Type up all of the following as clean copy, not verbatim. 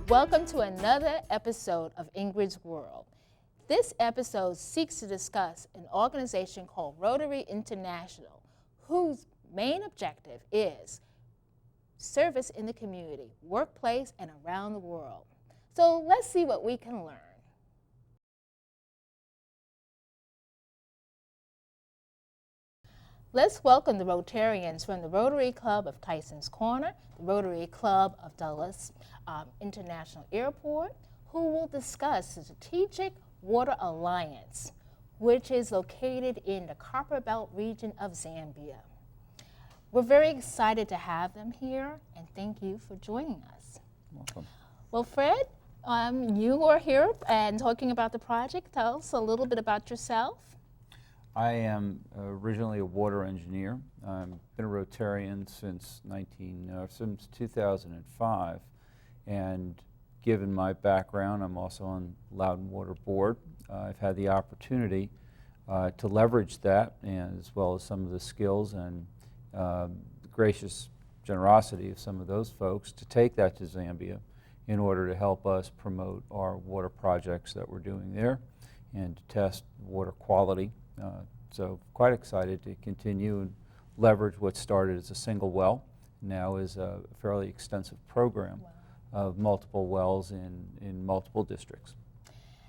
Welcome to another episode of Ingrid's World. This episode seeks to discuss an organization called Rotary International, whose main objective is service in the community, workplace, and around the world. So let's see what we can learn. Let's welcome the Rotarians from the Rotary Club of Tyson's Corner, the Rotary Club of Dulles International Airport, who will discuss the Strategic Water Alliance, which is located in the Copperbelt Region of Zambia. We're very excited to have them here, and thank you for joining us. Welcome. Well, Fred, you are here and talking about the project. Tell us a little bit about yourself. I am originally a water engineer. I've been a Rotarian since 2005, and given my background, I'm also on Loudon Water Board. I've had the opportunity to leverage that, and as well as some of the skills and the gracious generosity of some of those folks to take that to Zambia in order to help us promote our water projects that we're doing there and to test water quality. So quite excited to continue and leverage what started as a single well, now is a fairly extensive program of multiple wells in multiple districts.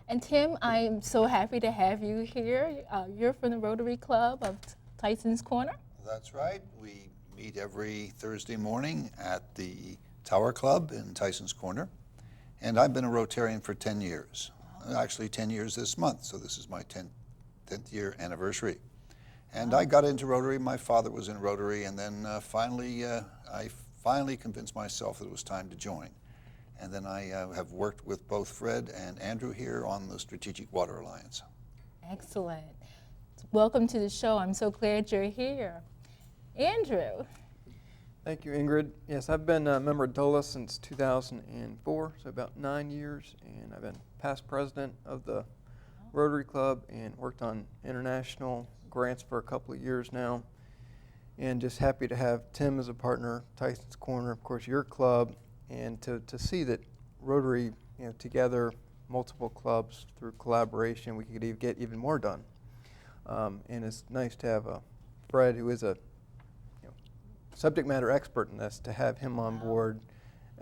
And Tim, I'm so happy to have you here. You're from the Rotary Club of Tyson's Corner. That's right. We meet every Thursday morning at the Tower Club in Tyson's Corner. And I've been a Rotarian for 10 years. Actually 10 years this month, so this is my 10th year anniversary. And I got into Rotary. My father was in Rotary, and then I finally convinced myself that it was time to join. And then I have worked with both Fred and Andrew here on the Strategic Water Alliance. Excellent. Welcome to the show. I'm so glad you're here. Andrew. Thank you, Ingrid. Yes, I've been a member of DOLA since 2004, so about 9 years, and I've been past president of the Rotary Club and worked on international grants for a couple of years now. And just happy to have Tim as a partner, Tyson's Corner, of course, your club, and to see that Rotary, together, multiple clubs through collaboration, we could get even more done. And it's nice to have Fred, who is a subject matter expert in this, to have him on board.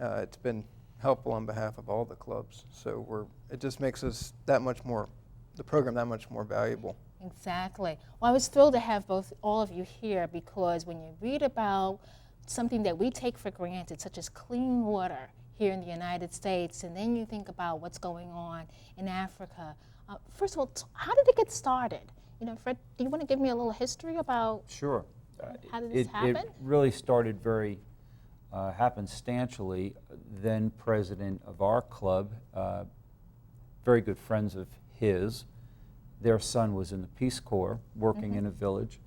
It's been helpful on behalf of all the clubs. So it just makes us that much more, the program that much more valuable. Exactly. Well, I was thrilled to have all of you here, because when you read about something that we take for granted, such as clean water here in the United States, and then you think about what's going on in Africa. First of all, how did it get started? Fred, do you want to give me a little history about Sure. How did this happen? It really started very happenstantially. Then president of our club, very good friends of his, their son was in the Peace Corps working in a village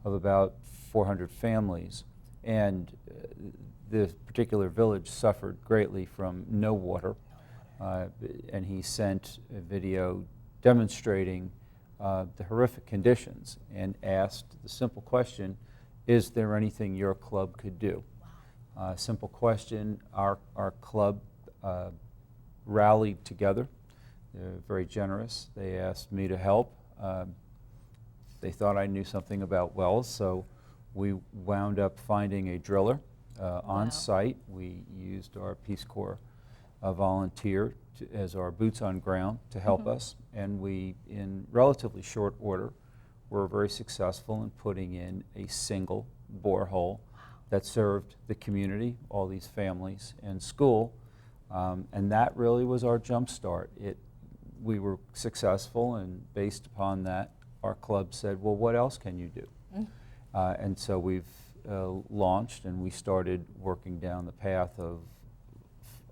of about 400 families. And this particular village suffered greatly from no water. And he sent a video demonstrating the horrific conditions and asked the simple question, is there anything your club could do? Wow. Simple question. Our club rallied together. They're very generous. They asked me to help. They thought I knew something about wells, so we wound up finding a driller on site. We used our Peace Corps volunteer as our boots on ground to help us, and we, in relatively short order, were very successful in putting in a single borehole that served the community, all these families, and school, and that really was our jump start. We were successful, and based upon that, our club said, well, what else can you do? And so we've launched, and we started working down the path of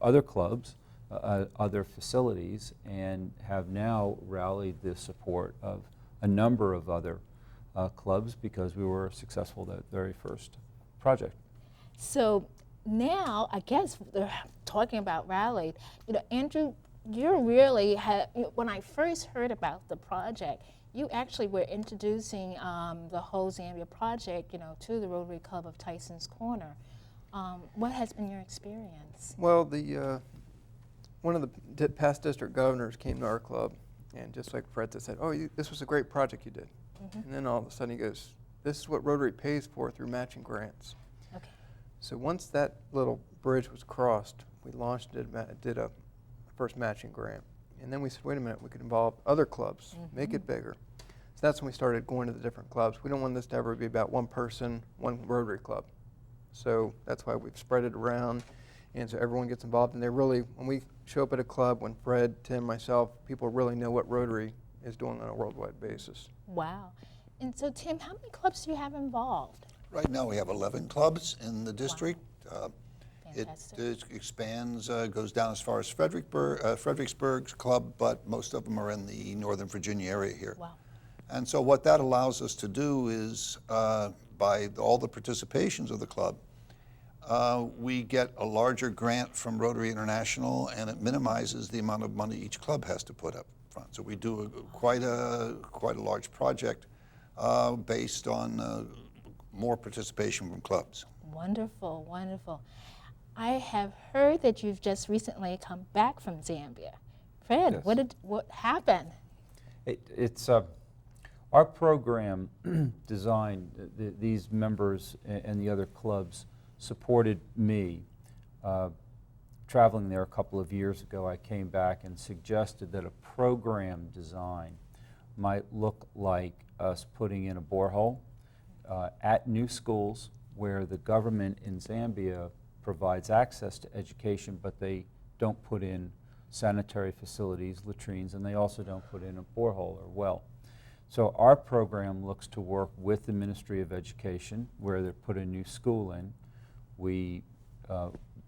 other clubs, other facilities, and have now rallied the support of a number of other clubs because we were successful that very first project. So now, I guess they're talking about rallied. Andrew, you really had, when I first heard about the project, you actually were introducing the whole Zambia project, to the Rotary Club of Tyson's Corner. What has been your experience? Well, the one of the past district governors came to our club, and just like Fred said, "Oh, this was a great project you did." And then all of a sudden he goes, "This is what Rotary pays for through matching grants." Okay. So once that little bridge was crossed, we launched it, did a first matching grant. And then we said, wait a minute, we could involve other clubs, make it bigger. So that's when we started going to the different clubs. We don't want this to ever be about one person, one Rotary club. So that's why we've spread it around, and so everyone gets involved. And they really, when we show up at a club, when Fred, Tim, myself, people really know what Rotary is doing on a worldwide basis. Wow. And so, Tim, how many clubs do you have involved? Right now we have 11 clubs in the district. It Fantastic. expands, goes down as far as Fredericksburg's club, but most of them are in the Northern Virginia area here. Wow. And so what that allows us to do is, by all the participations of the club, we get a larger grant from Rotary International, and it minimizes the amount of money each club has to put up front. So we do quite a large project based on more participation from clubs. Wonderful, wonderful. I have heard that you've just recently come back from Zambia. Fred, Yes. what happened? It's our program designed, these members and the other clubs supported me. Traveling there a couple of years ago, I came back and suggested that a program design might look like us putting in a borehole at new schools where the government in Zambia provides access to education, but they don't put in sanitary facilities, latrines, and they also don't put in a borehole or well. So our program looks to work with the Ministry of Education where they put a new school in. We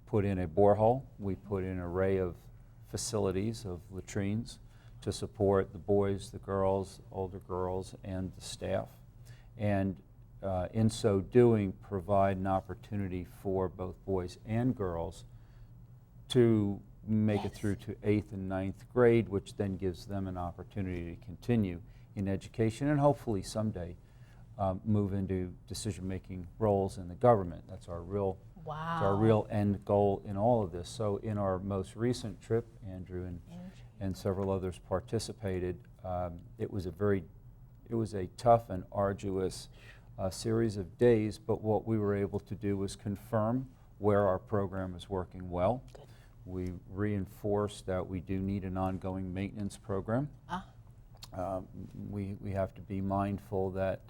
put in a borehole, we put in an array of facilities, of latrines, to support the boys, the girls, older girls, and the staff. And in so doing, provide an opportunity for both boys and girls to make it through to 8th and 9th grade, which then gives them an opportunity to continue in education and hopefully someday move into decision-making roles in the government. That's our real, Wow. our real end goal in all of this. So in our most recent trip, Andrew and several others participated. It was a tough and arduous series of days, but what we were able to do was confirm where our program is working well. Good. We reinforced that we do need an ongoing maintenance program. We have to be mindful that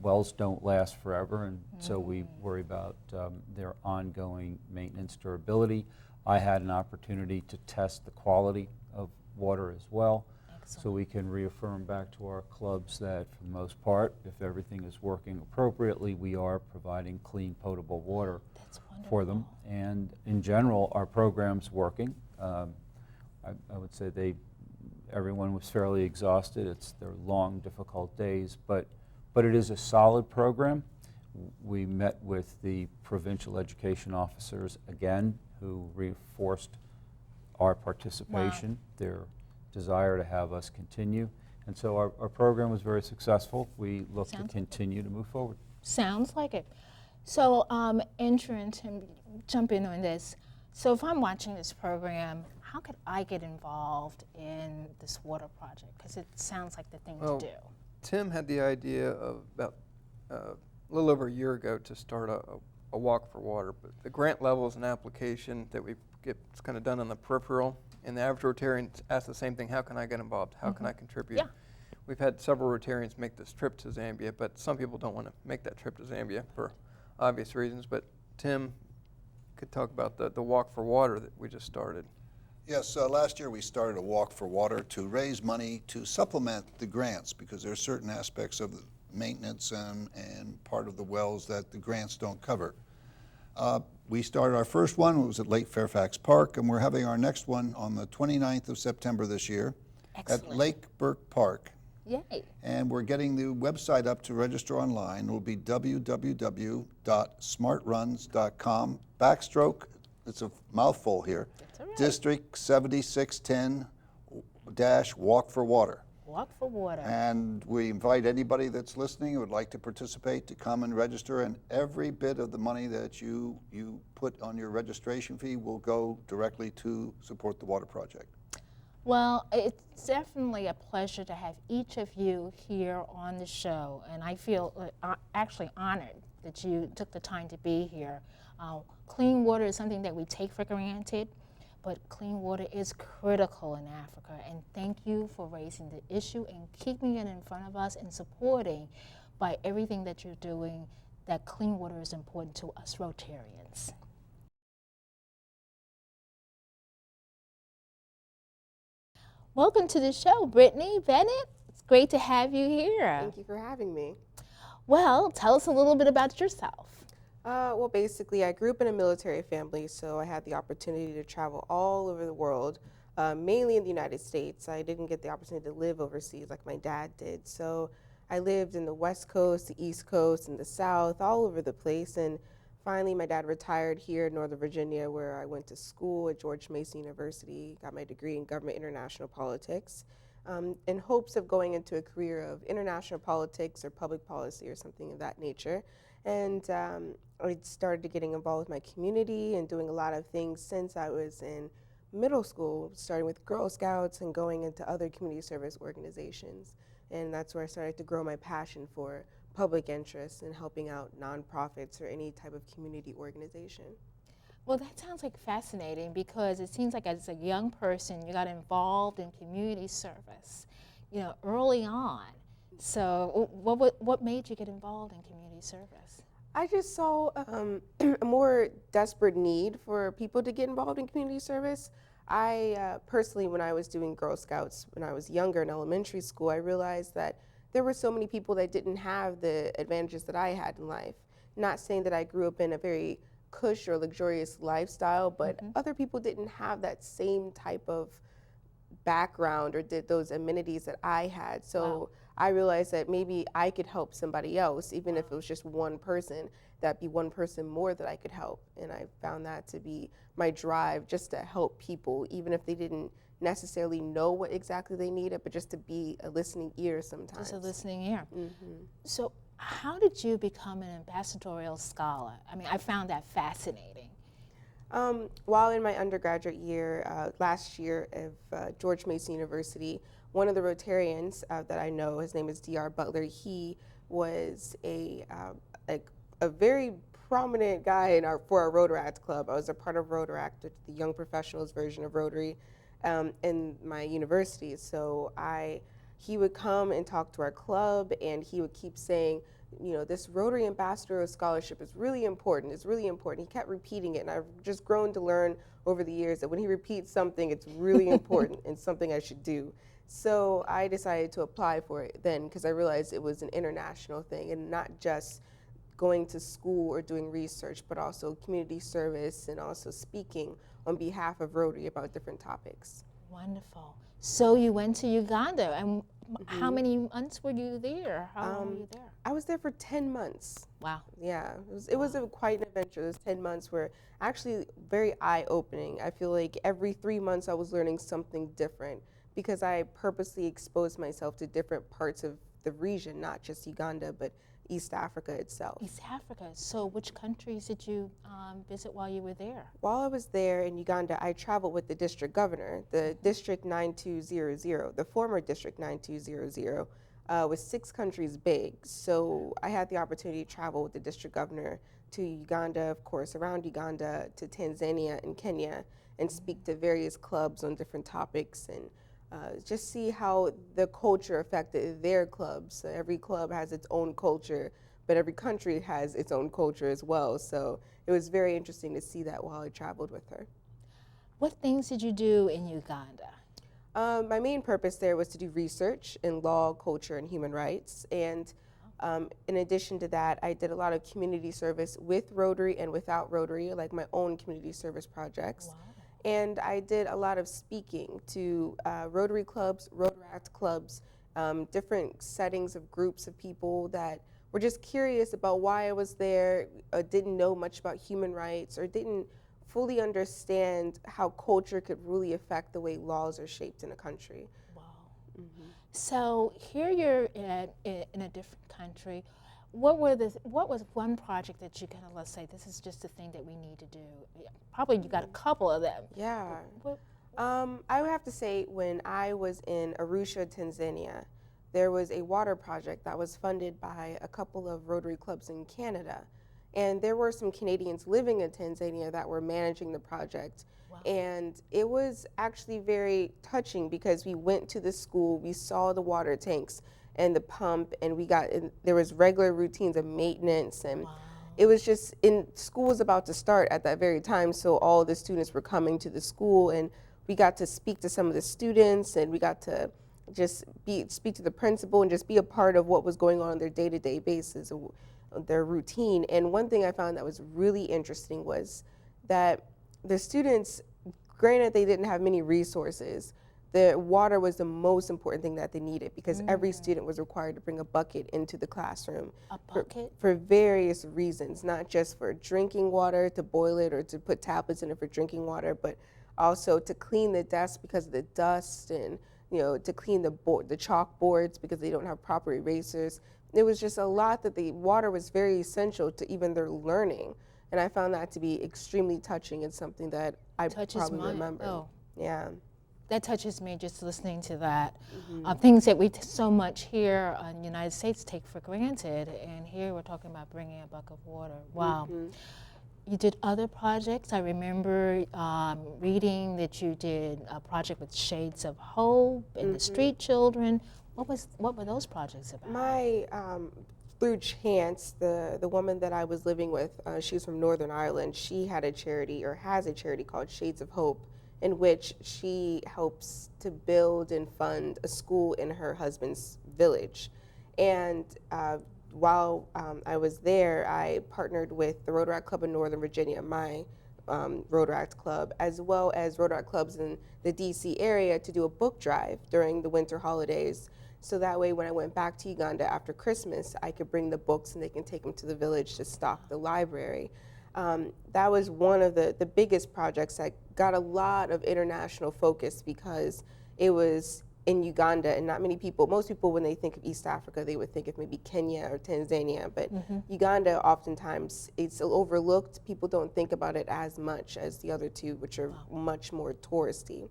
wells don't last forever, and so we worry about their ongoing maintenance durability. I had an opportunity to test the quality of water as well. So we can reaffirm back to our clubs that for the most part, if everything is working appropriately, we are providing clean, potable water for them. And in general, our program's working. I would say everyone was fairly exhausted. They're long, difficult days, but it is a solid program. We met with the provincial education officers again, who reinforced our participation. Their desire to have us continue. And so our program was very successful. We look to continue to move forward. Sounds like it. So, Ingrid, and jump in on this. So if I'm watching this program, how could I get involved in this water project? Because it sounds like the thing to do. Tim had the idea of about a little over a year ago to start a walk for water, but the grant level is an application that we get kind of done on the peripheral. And the average Rotarian asks the same thing: how can I get involved? How can I contribute? Yeah. We've had several Rotarians make this trip to Zambia, but some people don't want to make that trip to Zambia for obvious reasons. But Tim could talk about the Walk for Water that we just started. Yes, last year we started a Walk for Water to raise money to supplement the grants, because there are certain aspects of the maintenance and part of the wells that the grants don't cover. We started our first one, it was at Lake Fairfax Park, and we're having our next one on the 29th of September this year. Excellent. At Lake Burke Park. Yay. And we're getting the website up to register online. It will be www.smartruns.com / it's a mouthful here, That's all right. District 7610-Walk for Water. Walk for Water. And we invite anybody that's listening who would like to participate to come and register, and every bit of the money that you put on your registration fee will go directly to support the water project. Well, it's definitely a pleasure to have each of you here on the show, and I feel actually honored that you took the time to be here. Clean water is something that we take for granted, but clean water is critical in Africa, and thank you for raising the issue and keeping it in front of us and supporting by everything that you're doing that clean water is important to us Rotarians. Welcome to the show, Brittany Bennett. It's great to have you here. Thank you for having me. Well, tell us a little bit about yourself. Well, basically, I grew up in a military family, so I had the opportunity to travel all over the world, mainly in the United States. I didn't get the opportunity to live overseas like my dad did. So I lived in the West Coast, the East Coast, and the South, all over the place. And finally, my dad retired here in Northern Virginia, where I went to school at George Mason University, got my degree in government international politics, in hopes of going into a career of international politics or public policy or something of that nature. And I started getting involved with my community and doing a lot of things since I was in middle school, starting with Girl Scouts and going into other community service organizations. And that's where I started to grow my passion for public interest and helping out nonprofits or any type of community organization. Well, that sounds like fascinating, because it seems like as a young person, you got involved in community service, early on. So what made you get involved in community service? I just saw a more desperate need for people to get involved in community service. I personally, when I was doing Girl Scouts, when I was younger in elementary school, I realized that there were so many people that didn't have the advantages that I had in life. Not saying that I grew up in a very cush or luxurious lifestyle, but other people didn't have that same type of background or did those amenities that I had. So I realized that maybe I could help somebody else, even if it was just one person, that'd be one person more that I could help. And I found that to be my drive, just to help people, even if they didn't necessarily know what exactly they needed, but just to be a listening ear sometimes. Just a listening ear. So how did you become an ambassadorial scholar? I mean, I found that fascinating. While in my undergraduate year, last year of George Mason University, one of the Rotarians that I know, his name is D.R. Butler, he was a very prominent guy for our Rotaract Club. I was a part of Rotaract, the young professionals version of Rotary, in my university. So he would come and talk to our club, and he would keep saying, this Rotary Ambassadorial Scholarship is really important. It's really important. He kept repeating it, and I've just grown to learn over the years that when he repeats something, it's really important and something I should do. So I decided to apply for it then, because I realized it was an international thing and not just going to school or doing research, but also community service and also speaking on behalf of Rotary about different topics. Wonderful. So you went to Uganda, and how many months were you there? How long were you there? I was there for 10 months. Wow. Yeah, it was quite an adventure. Those 10 months were actually very eye-opening. I feel like every 3 months I was learning something different, because I purposely exposed myself to different parts of the region, not just Uganda, but East Africa itself. East Africa. So which countries did you visit while you were there? While I was there in Uganda, I traveled with the district governor. The District 9200, the former District 9200, was 6 countries big. So I had the opportunity to travel with the district governor to Uganda, of course, around Uganda, to Tanzania and Kenya, and speak to various clubs on different topics, and just see how the culture affected their clubs. So every club has its own culture, but every country has its own culture as well. So it was very interesting to see that while I traveled with her. What things did you do in Uganda? My main purpose there was to do research in law, culture, and human rights. And in addition to that, I did a lot of community service with Rotary and without Rotary, like my own community service projects. Wow. And I did a lot of speaking to Rotary clubs, Rotaract clubs, different settings of groups of people that were just curious about why I was there, didn't know much about human rights, or didn't fully understand how culture could really affect the way laws are shaped in a country. Wow. So here you're in a different country. What was one project that you kind of, let's say, this is just the thing that we need to do? Yeah, probably you got a couple of them. Yeah. What, I would have to say when I was in Arusha, Tanzania, there was a water project that was funded by a couple of Rotary clubs in Canada. And there were some Canadians living in Tanzania that were managing the project. Wow. And it was actually very touching because we went to the school, we saw the water tanks and the pump, and there was regular routines of maintenance, and wow. it was just, school was about to start at that very time, so all the students were coming to the school, and we got to speak to some of the students, and we got to just speak to the principal and just be a part of what was going on their day-to-day basis, their routine. And one thing I found that was really interesting was that the students, granted they didn't have many resources, the water was the most important thing that they needed because every student was required to bring a bucket into the classroom. A bucket? For various reasons, not just for drinking water, to boil it or to put tablets in it for drinking water, but also to clean the desk because of the dust, and to clean the chalkboards because they don't have proper erasers. It was just a lot that the water was very essential to even their learning. And I found that to be extremely touching and something that I probably remember. Oh. Yeah. That touches me just listening to that. Things that we so much here in the United States take for granted, and here we're talking about bringing a bucket of water. Wow. You did other projects. I remember reading that you did a project with Shades of Hope and the street children. What were those projects about? Through chance, the woman that I was living with, she's from Northern Ireland. She had a charity, or has a charity, called Shades of Hope, in which she helps to build and fund a school in her husband's village. And while I was there, I partnered with the Rotary Club in Northern Virginia, my Rotary Club, as well as Rotary clubs in the DC area, to do a book drive during the winter holidays. So that way, when I went back to Uganda after Christmas, I could bring the books and they can take them to the village to stock the library. That was one of the biggest projects that got a lot of international focus because it was in Uganda, and not many people, most people when they think of East Africa, they would think of maybe Kenya or Tanzania, but Uganda oftentimes it's overlooked. People don't think about it as much as the other two, which are much more touristy.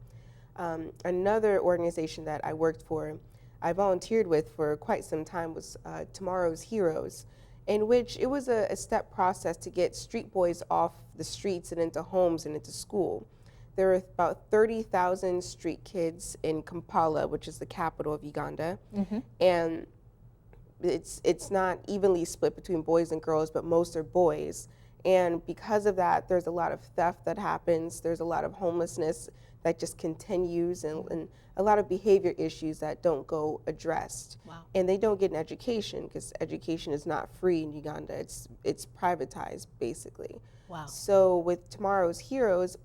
Another organization that I worked for, I volunteered with for quite some time, was Tomorrow's Heroes, in which it was a step process to get street boys off the streets and into homes and into school. There are about 30,000 street kids in Kampala, which is the capital of Uganda, and it's not evenly split between boys and girls, but most are boys. And because of that, there's a lot of theft that happens. There's a lot of homelessness that just continues, and a lot of behavior issues that don't go addressed. Wow. And they don't get an education because education is not free in Uganda. It's privatized, basically. Wow. So with Tomorrow's Heroes,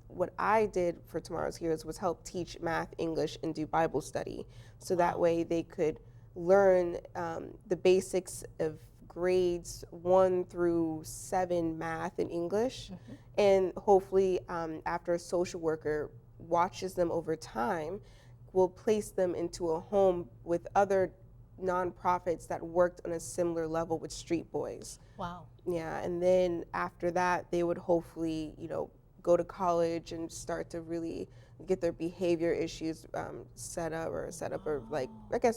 what I did for Tomorrow's Heroes was help teach math, English, and do Bible study. So that way they could learn the basics of grades 1 through 7 math and English. And hopefully after a social worker watches them over time, will place them into a home with other nonprofits that worked on a similar level with street boys. Wow. Yeah, and then after that, they would hopefully, go to college and start to really get their behavior issues set up or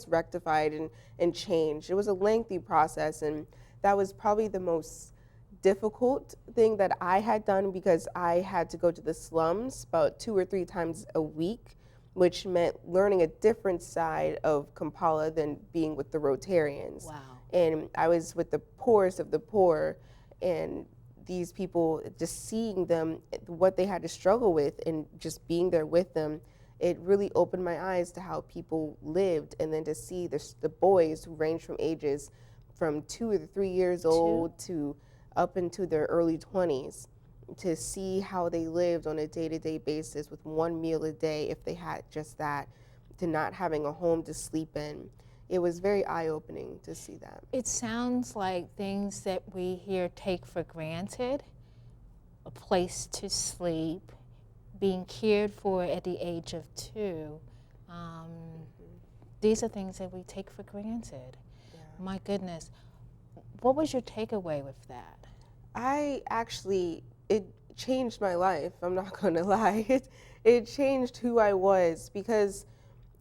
rectified and changed. It was a lengthy process, and that was probably the most difficult thing that I had done because I had to go to the slums about 2 or 3 times a week, which meant learning a different side of Kampala than being with the Rotarians. Wow. And I was with the poorest of the poor, and these people, just seeing them, what they had to struggle with, and just being there with them, it really opened my eyes to how people lived. And then to see the boys who range from ages from 2 or 3 years old to up into their early 20s, to see how they lived on a day-to-day basis with 1 meal a day, if they had just that, to not having a home to sleep in. It was very eye-opening to see that. It sounds like things that we here take for granted, a place to sleep, being cared for at the age of 2, these are things that we take for granted. Yeah. My goodness. What was your takeaway with that? It changed my life. I'm not going to lie. It changed who I was, because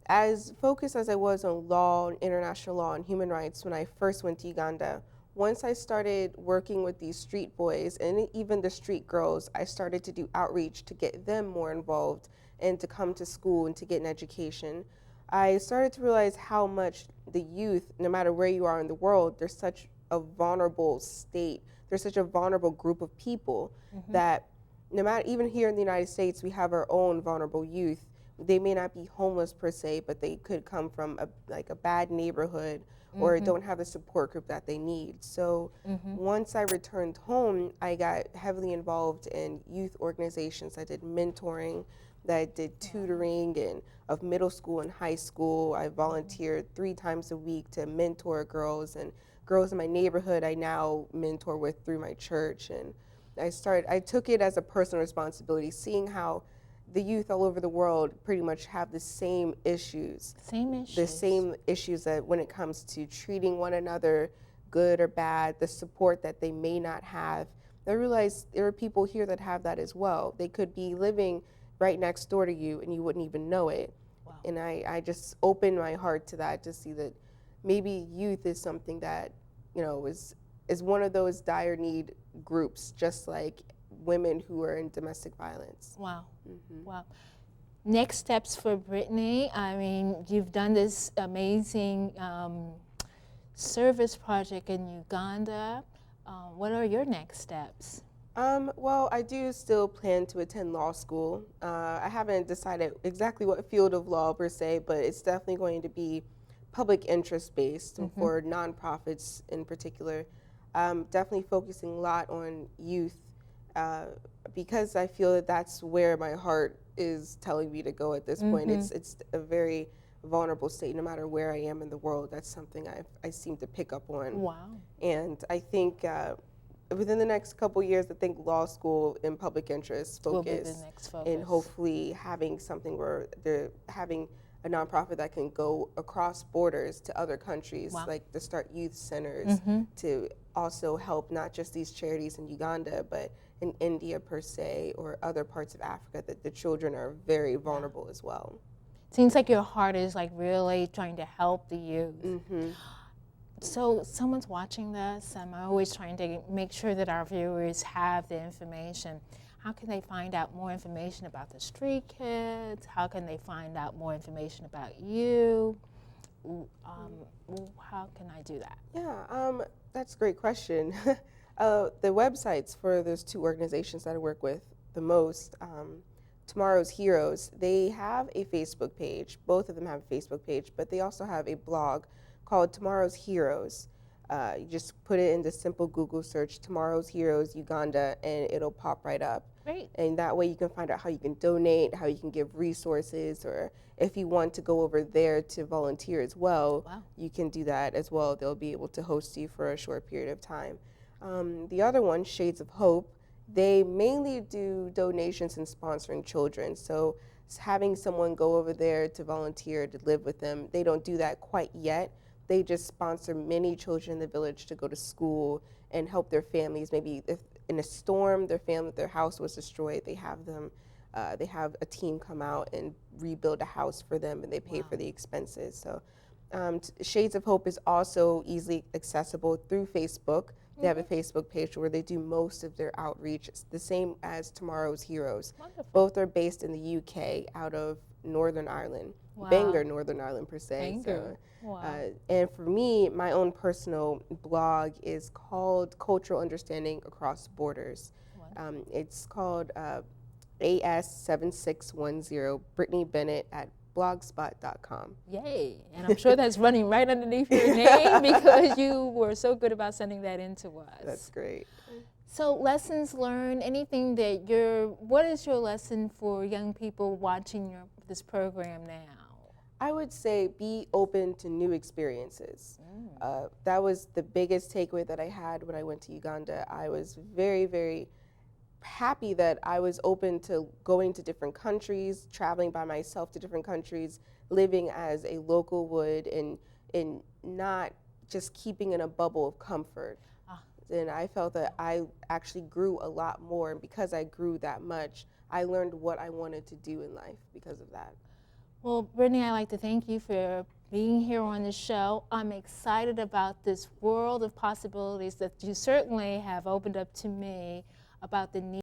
as focused as I was on law, international law, and human rights when I first went to Uganda, once I started working with these street boys and even the street girls, I started to do outreach to get them more involved and to come to school and to get an education. I started to realize how much the youth, no matter where you are in the world, there's such a vulnerable state. There's such a vulnerable group of people that no matter, even here in the United States, we have our own vulnerable youth. They may not be homeless per se, but they could come from a bad neighborhood or don't have the support group that they need. So once I returned home, I got heavily involved in youth organizations. I did mentoring, that I did tutoring and of middle school and high school. I volunteered 3 times a week to mentor girls, and girls in my neighborhood I now mentor with through my church. And I took it as a personal responsibility, seeing how the youth all over the world pretty much have the same issues. The same issues that when it comes to treating one another, good or bad, the support that they may not have. I realized there are people here that have that as well. They could be living right next door to you and you wouldn't even know it. Wow. And I just opened my heart to that, to see that maybe youth is something that, is one of those dire need groups, just like women who are in domestic violence. Wow. Wow. Next steps for Brittany. I mean, you've done this amazing service project in Uganda. What are your next steps? Well, I do still plan to attend law school. I haven't decided exactly what field of law per se, but it's definitely going to be public interest based for nonprofits in particular. Definitely focusing a lot on youth because I feel that that's where my heart is telling me to go at this point. It's a very vulnerable state, no matter where I am in the world. That's something I seem to pick up on. Wow. And I think within the next couple years, I think law school and public interest Will be the focus, next focus. and hopefully having something where they're having a nonprofit that can go across borders to other countries, Wow. like to start youth centers to also help not just these charities in Uganda, but in India per se, or other parts of Africa, that the children are very vulnerable as well. Seems like your heart is like really trying to help the youth. So someone's watching this. I'm always trying to make sure that our viewers have the information. How can they find out more information about the street kids? How can they find out more information about you? How can I do that? Yeah, that's a great question. The websites for those 2 organizations that I work with the most, Tomorrow's Heroes, they have a Facebook page. Both of them have a Facebook page, but they also have a blog called Tomorrow's Heroes. You just put it into simple Google search, Tomorrow's Heroes Uganda, and it'll pop right up. Great. And that way you can find out how you can donate, how you can give resources, or if you want to go over there to volunteer as well, Wow. you can do that as well. They'll be able to host you for a short period of time. The other one, Shades of Hope, they mainly do donations and sponsoring children. So having someone go over there to volunteer, to live with them, they don't do that quite yet. They just sponsor many children in the village to go to school and help their families. Maybe if in a storm, their house was destroyed, they have a team come out and rebuild a house for them, and they pay for the expenses. So Shades of Hope is also easily accessible through Facebook. They have a Facebook page where they do most of their outreach. It's the same as Tomorrow's Heroes. Wonderful. Both are based in the UK, out of Northern Ireland. Wow. Bangor, Northern Ireland per se. Bangor. So, Wow. and for me, my own personal blog is called Cultural Understanding Across Borders. It's called AS7610 Brittany Bennett at blogspot.com. Yay. And I'm sure that's running right underneath your name because you were so good about sending that in to us. That's great. So lessons learned, anything that what is your lesson for young people watching this program now? I would say be open to new experiences. That was the biggest takeaway that I had when I went to Uganda. I was very, very happy that I was open to going to different countries, traveling by myself to different countries, living as a local would, and not just keeping in a bubble of comfort. And I felt that I actually grew a lot more, and because I grew that much, I learned what I wanted to do in life because of that. Well, Brittany, I'd like to thank you for being here on the show. I'm excited about this world of possibilities that you certainly have opened up to me about the need